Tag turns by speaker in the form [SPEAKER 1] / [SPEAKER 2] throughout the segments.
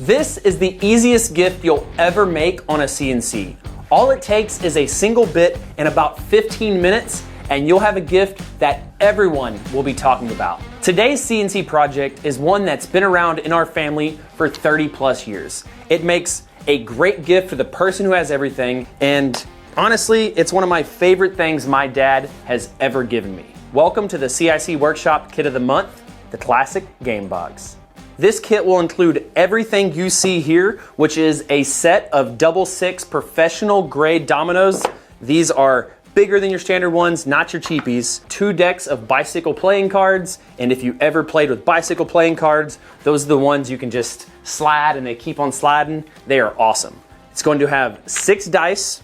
[SPEAKER 1] This is the easiest gift you'll ever make on a CNC. All it takes is a single bit and about 15 minutes, and you'll have a gift that everyone will be talking about. Today's CNC project is one that's been around in our family for 30 plus years. It makes a great gift for the person who has everything, and honestly, it's one of my favorite things my dad has ever given me. Welcome to the CIC Workshop Kit of the Month, the Classic Game Box. This kit will include everything you see here, which is a set of 6x professional grade dominoes. These are bigger than your standard ones, not your cheapies. 2 decks of bicycle playing cards, and if you ever played with bicycle playing cards, those are the ones you can just slide and they keep on sliding. They are awesome. It's going to have 6 dice.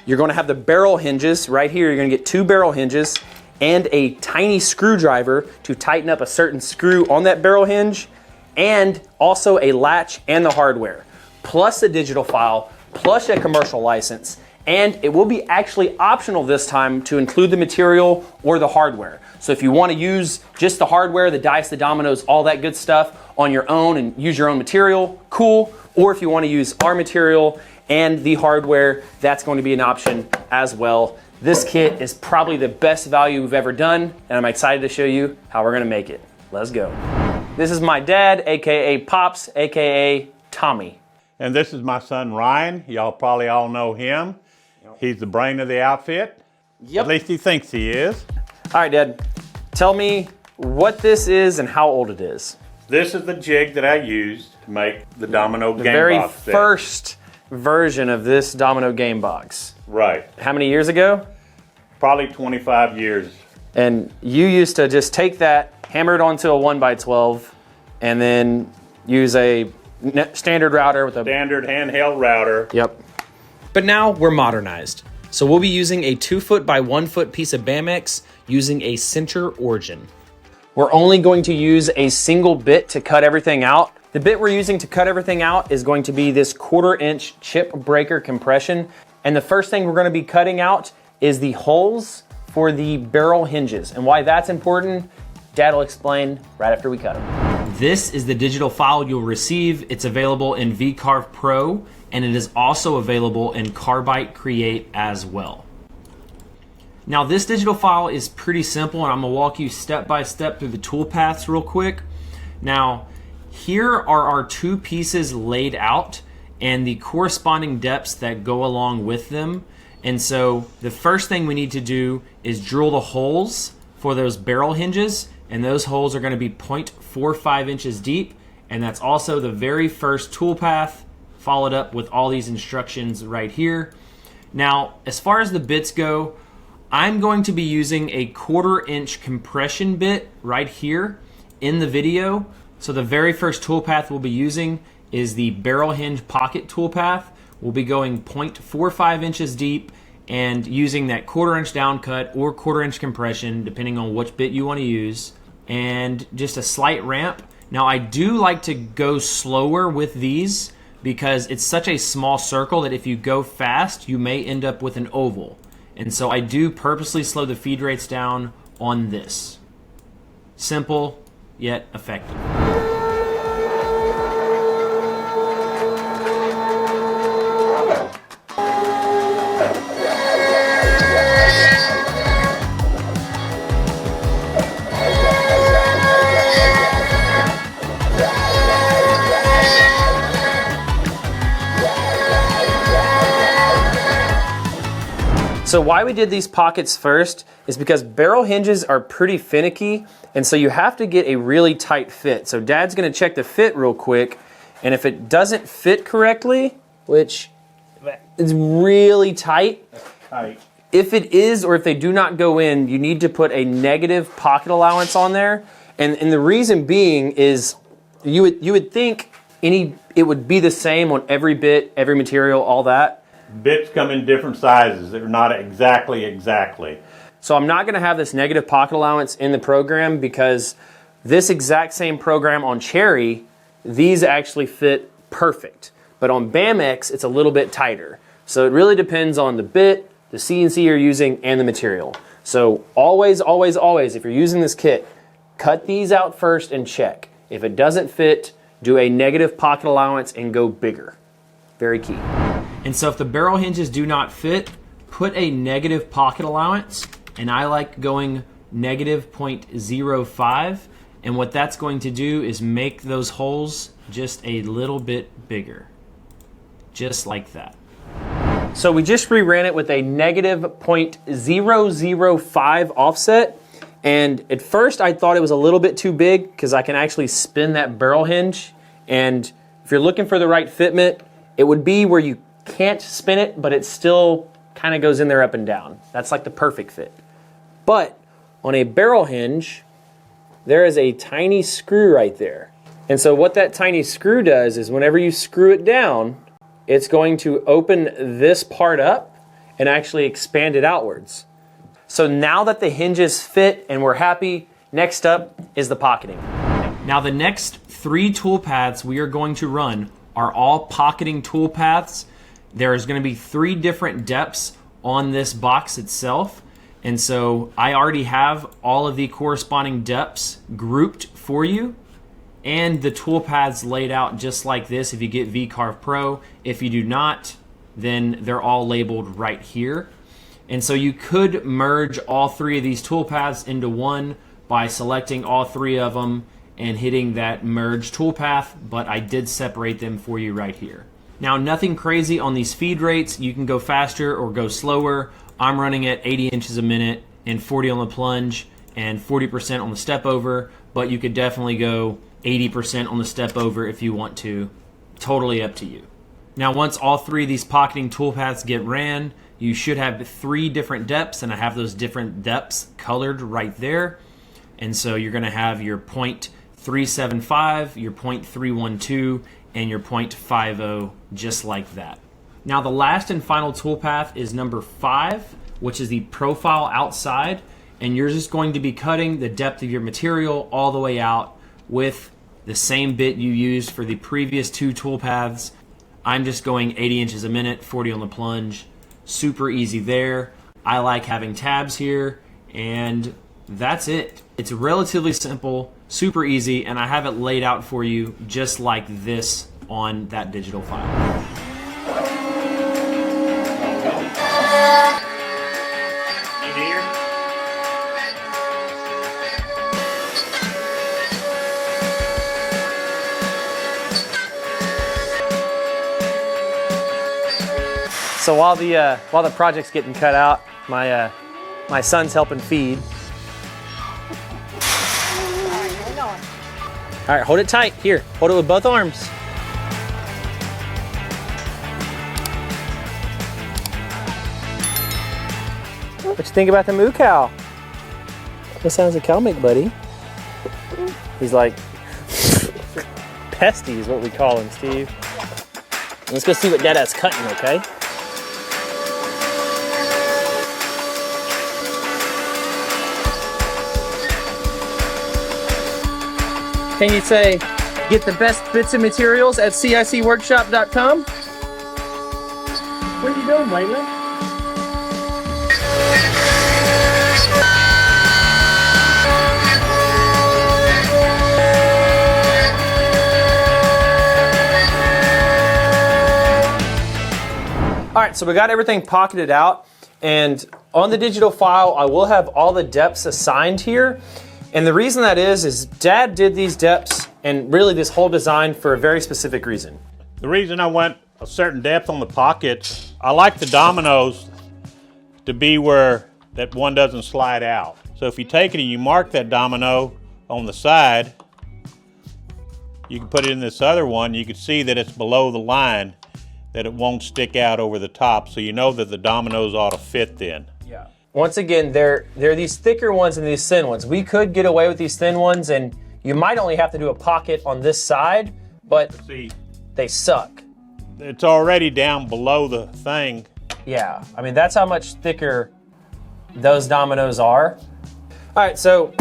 [SPEAKER 1] You're going to have the barrel hinges. Right here, you're going to get 2 barrel hinges and a tiny screwdriver to tighten up a certain screw on that barrel hinge, and also a latch and the hardware, plus a digital file, plus a commercial license, and it will be actually optional this time to include the material or the hardware. So if you want to use just the hardware, the dice, the dominoes, all that good stuff on your own and use your own material, cool. Or if you want to use our material and the hardware, that's going to be an option as well. This kit is probably the best value we've ever done, and I'm excited to show you how we're going to make it. Let's go. This is my dad, AKA Pops, AKA Tommy.
[SPEAKER 2] And this is my son, Ryan. Y'all probably all know him. He's the brain of the outfit.
[SPEAKER 1] Yep.
[SPEAKER 2] At least he thinks he is.
[SPEAKER 1] All right, Dad, tell me what this is and how old it is.
[SPEAKER 2] This is the jig that I used to make the domino
[SPEAKER 1] The
[SPEAKER 2] game
[SPEAKER 1] very
[SPEAKER 2] box set.
[SPEAKER 1] first version of this domino game box.
[SPEAKER 2] Right.
[SPEAKER 1] How many years ago?
[SPEAKER 2] Probably 25 years.
[SPEAKER 1] And you used to just take that, hammer it onto a 1x12, and then use a standard router with a
[SPEAKER 2] Standard handheld router.
[SPEAKER 1] Yep. But now we're modernized. So we'll be using a 2-foot by 1-foot piece of Bamex using a center origin. We're only going to use a single bit to cut everything out. The bit we're using to cut everything out is going to be this 1/4-inch chip breaker compression. And the first thing we're going to be cutting out is the holes for the barrel hinges. And why that's important, Dad will explain right after we cut them. This is the digital file you'll receive. It's available in VCarve Pro, and it is also available in Carbide Create as well. Now this digital file is pretty simple, and I'm gonna walk you step by step through the tool paths real quick. Now, here are our 2 pieces laid out and the corresponding depths that go along with them. And so the first thing we need to do is drill the holes for those barrel hinges, and those holes are going to be 0.45 inches deep, and that's also the very first tool path, followed up with all these instructions right here. Now, as far as the bits go, I'm going to be using a 1/4-inch compression bit right here in the video. So the very first tool path we'll be using is the barrel hinge pocket tool path. We'll be going 0.45 inches deep and using that 1/4-inch down cut or 1/4-inch compression, depending on which bit you want to use, and just a slight ramp. Now I do like to go slower with these because it's such a small circle that if you go fast, you may end up with an oval. And so I do purposely slow the feed rates down on this. Simple, yet effective. So why we did these pockets first is because barrel hinges are pretty finicky, and so you have to get a really tight fit. So Dad's gonna check the fit real quick, and if it doesn't fit correctly, which is really tight, if it is or if they do not go in, you need to put a negative pocket allowance on there. And the reason being is you would think it would be the same on every bit, every material, all that.
[SPEAKER 2] Bits come in different sizes. They're not exactly.
[SPEAKER 1] So I'm not going to have this negative pocket allowance in the program because this exact same program on Cherry, these actually fit perfect. But on Bamex, it's a little bit tighter. So it really depends on the bit, the CNC you're using, and the material. So always, always, always, if you're using this kit, cut these out first and check. If it doesn't fit, do a negative pocket allowance and go bigger. Very key. And so if the barrel hinges do not fit, put a negative pocket allowance, and I like going negative 0.05. And what that's going to do is make those holes just a little bit bigger. Just like that. So we just reran it with a negative 0.005 offset. And at first I thought it was a little bit too big because I can actually spin that barrel hinge. And if you're looking for the right fitment, it would be where you can't spin it, but it still kind of goes in there up and down. That's like the perfect fit. But on a barrel hinge, there is a tiny screw right there. And so what that tiny screw does is whenever you screw it down, it's going to open this part up and actually expand it outwards. So now that the hinges fit and we're happy, next up is the pocketing. Now the next 3 tool paths we are going to run are all pocketing tool paths. There's going to be 3 different depths on this box itself. And so I already have all of the corresponding depths grouped for you, and the tool paths laid out just like this if you get V-Carve Pro. If you do not, then they're all labeled right here. And so you could merge all 3 of these tool paths into one by selecting all 3 of them and hitting that merge tool path, but I did separate them for you right here. Now, nothing crazy on these feed rates. You can go faster or go slower. I'm running at 80 inches a minute and 40 on the plunge and 40% on the step over, but you could definitely go 80% on the step over if you want to. Totally up to you. Now, once all 3 of these pocketing tool paths get ran, you should have 3 different depths, and I have those different depths colored right there. And so you're going to have your 0.375, your 0.312, and your 0.50, just like that. Now the last and final tool path is number 5, which is the profile outside, and you're just going to be cutting the depth of your material all the way out with the same bit you used for the previous 2 tool paths. I'm just going 80 inches a minute, 40 on the plunge. Super easy there. I like having tabs here, and that's it. It's relatively simple, super easy, and I have it laid out for you just like this on that digital file. So while the project's getting cut out, my son's helping feed. All right, hold it tight. Here, hold it with both arms. What you think about the moo cow? What sounds a cow make, buddy? He's like, pesty is what we call him, Steve. Let's go see what Dada's cutting, okay? Can you say, get the best bits and materials at CICworkshop.com? What are you doing, Layla? All right, so we got everything pocketed out, and on the digital file, I will have all the depths assigned here. And the reason that is Dad did these depths and really this whole design for a very specific reason.
[SPEAKER 2] The reason I went a certain depth on the pockets, I like the dominoes to be where that one doesn't slide out. So if you take it and you mark that domino on the side, you can put it in this other one, you can see that it's below the line, that it won't stick out over the top, so you know that the dominoes ought to fit then.
[SPEAKER 1] Yeah. Once again, there are these thicker ones and these thin ones. We could get away with these thin ones, and you might only have to do a pocket on this side, but
[SPEAKER 2] see,
[SPEAKER 1] they suck.
[SPEAKER 2] It's already down below the thing.
[SPEAKER 1] Yeah, I mean, that's how much thicker those dominoes are. All right, so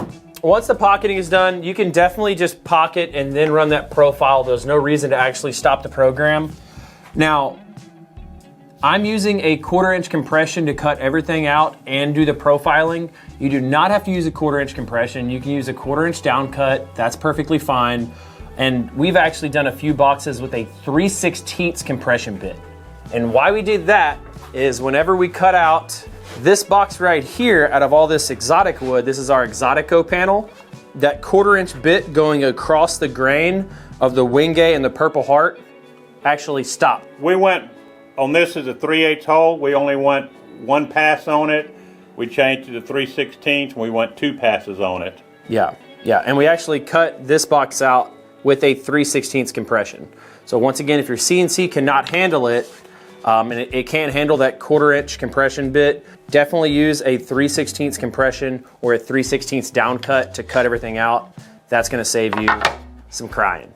[SPEAKER 1] once the pocketing is done, you can definitely just pocket and then run that profile. There's no reason to actually stop the program. Now, I'm using a 1/4 inch compression to cut everything out and do the profiling. You do not have to use a 1/4 inch compression. You can use a 1/4 inch down cut. That's perfectly fine. And we've actually done a few boxes with a 3/16 compression bit. And why we did that is whenever we cut out this box right here out of all this exotic wood, this is our Exotico panel, that 1/4-inch bit going across the grain of the Wingate and the Purple Heart actually stopped.
[SPEAKER 2] We went, on this is a 3/8 hole, we only went 1 pass on it. We changed it to 3/16 and we went 2 passes on it.
[SPEAKER 1] Yeah, and we actually cut this box out with a 3/16 compression. So once again, if your CNC cannot handle it, and it can't handle that 1/4-inch compression bit, definitely use a 3/16 compression or a 3/16 down cut to cut everything out. That's gonna save you some crying.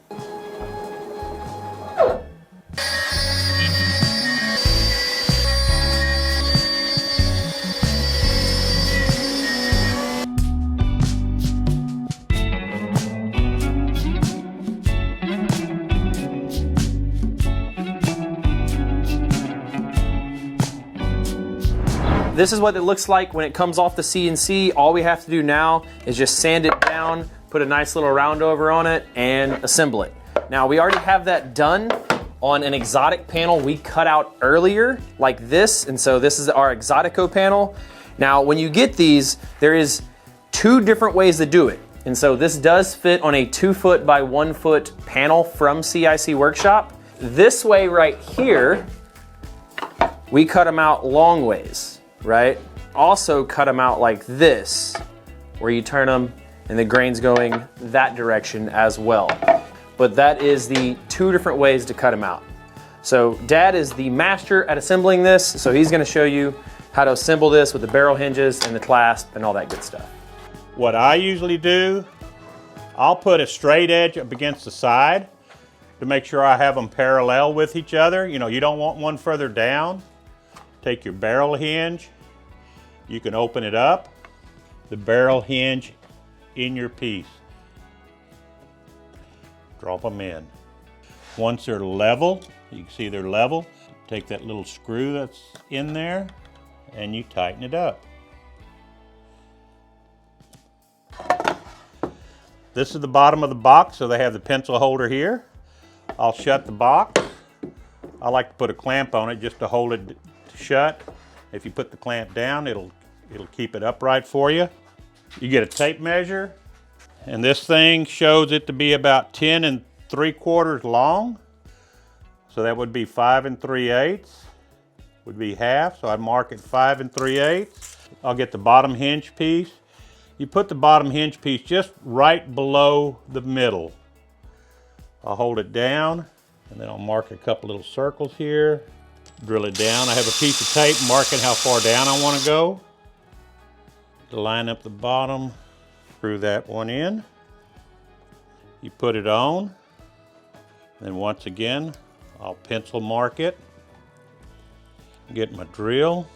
[SPEAKER 1] This is what it looks like when it comes off the CNC. All we have to do now is just sand it down, put a nice little round over on it, and assemble it. Now, we already have that done on an exotic panel we cut out earlier, like this, and so this is our Exotico panel. Now, when you get these, there is 2 different ways to do it. And so this does fit on a 2 foot by 1 foot panel from CIC Workshop. This way right here, we cut them out long ways. Right? Also cut them out like this, where you turn them and the grain's going that direction as well. But that is the 2 different ways to cut them out. So Dad is the master at assembling this, so he's gonna show you how to assemble this with the barrel hinges and the clasp and all that good stuff.
[SPEAKER 2] What I usually do, I'll put a straight edge up against the side to make sure I have them parallel with each other. You know, you don't want one further down. Take your barrel hinge, you can open it up, the barrel hinge in your piece. Drop them in. Once they're level, you can see they're level, take that little screw that's in there and you tighten it up. This is the bottom of the box, so they have the pencil holder here. I'll shut the box. I like to put a clamp on it just to hold it shut. If you put the clamp down, it'll keep it upright for you. You get a tape measure, and this thing shows it to be about 10 3/4 long. So that would be 5 3/8 would be half. So I'd mark it 5 3/8. I'll get the bottom hinge piece. You put the bottom hinge piece just right below the middle. I'll hold it down, and then I'll mark a couple little circles here. Drill it down. I have a piece of tape marking how far down I want to go. To line up the bottom, screw that one in. You put it on. Then once again, I'll pencil mark it. Get my drill.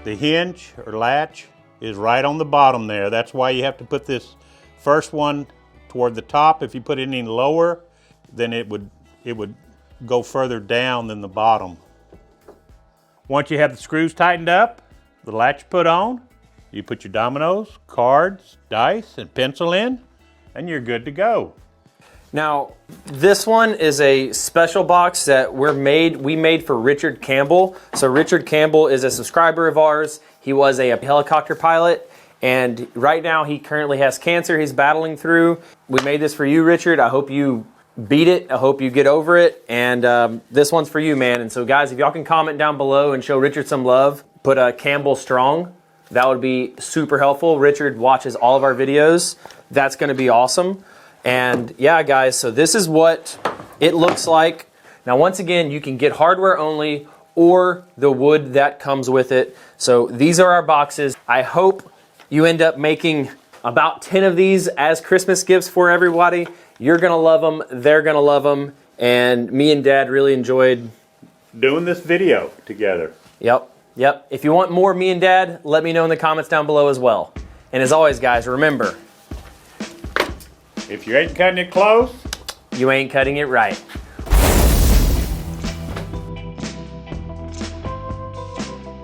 [SPEAKER 2] The hinge or latch is right on the bottom there. That's why you have to put this first one toward the top. If you put it any lower, then it would go further down than the bottom. Once you have the screws tightened up, the latch put on, you put your dominoes, cards, dice, and pencil in, and you're good to go.
[SPEAKER 1] Now, this one is a special box that we made for Richard Campbell. So Richard Campbell is a subscriber of ours. He was a helicopter pilot, and right now he currently has cancer he's battling through. We made this for you, Richard. I hope you beat it. I hope you get over it. And this one's for you, man. And so guys, if y'all can comment down below and show Richard some love, put a Campbell Strong. That would be super helpful. Richard watches all of our videos. That's gonna be awesome. And yeah, guys, so this is what it looks like. Now, once again, you can get hardware only or the wood that comes with it. So these are our boxes. I hope you end up making about 10 of these as Christmas gifts for everybody. You're gonna love them, they're gonna love them, and me and Dad really enjoyed
[SPEAKER 2] doing this video together.
[SPEAKER 1] Yep. If you want more me and Dad, let me know in the comments down below as well. And as always, guys, remember,
[SPEAKER 2] if you ain't cutting it close,
[SPEAKER 1] you ain't cutting it right.